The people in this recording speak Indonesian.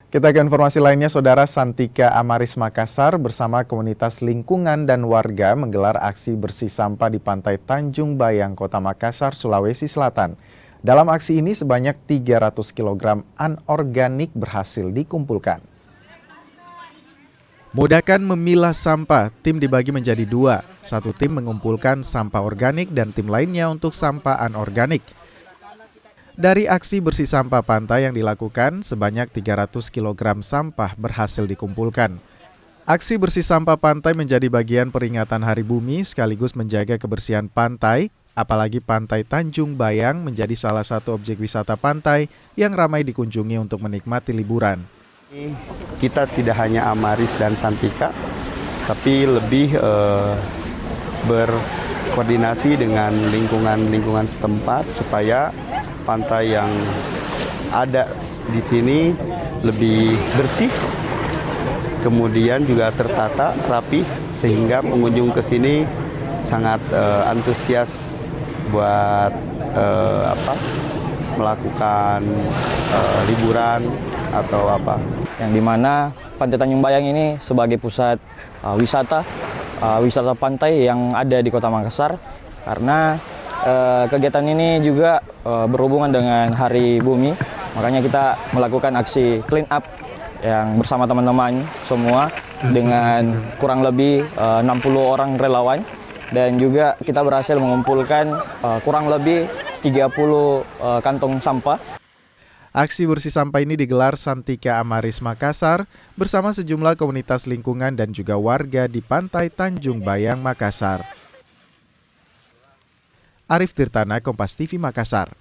Kita ke informasi lainnya, Saudara. Santika Amaris Makassar bersama komunitas lingkungan dan warga menggelar aksi bersih sampah di Pantai Tanjung Bayang, Kota Makassar, Sulawesi Selatan. Dalam aksi ini sebanyak 300 kg anorganik berhasil dikumpulkan. Mudahkan memilah sampah, tim dibagi menjadi dua. Satu tim mengumpulkan sampah organik dan tim lainnya untuk sampah anorganik. Dari aksi bersih sampah pantai yang dilakukan, sebanyak 300 kg sampah berhasil dikumpulkan. Aksi bersih sampah pantai menjadi bagian peringatan Hari Bumi sekaligus menjaga kebersihan pantai, apalagi Pantai Tanjung Bayang menjadi salah satu objek wisata pantai yang ramai dikunjungi untuk menikmati liburan. Kita tidak hanya Amaris dan Santika, tapi lebih berkoordinasi dengan lingkungan setempat supaya pantai yang ada di sini lebih bersih, kemudian juga tertata, rapi, sehingga pengunjung ke sini sangat antusias buat melakukan liburan atau apa. Yang dimana Pantai Tanjung Bayang ini sebagai pusat wisata pantai yang ada di Kota Makassar, karena kegiatan ini juga berhubungan dengan Hari Bumi, makanya kita melakukan aksi clean up yang bersama teman-teman semua dengan kurang lebih 60 orang relawan, dan juga kita berhasil mengumpulkan kurang lebih 30 kantong sampah. Aksi bersih sampah ini digelar Santika Amaris Makassar bersama sejumlah komunitas lingkungan dan juga warga di Pantai Tanjung Bayang, Makassar. Arif Tirtana, Kompas TV Makassar.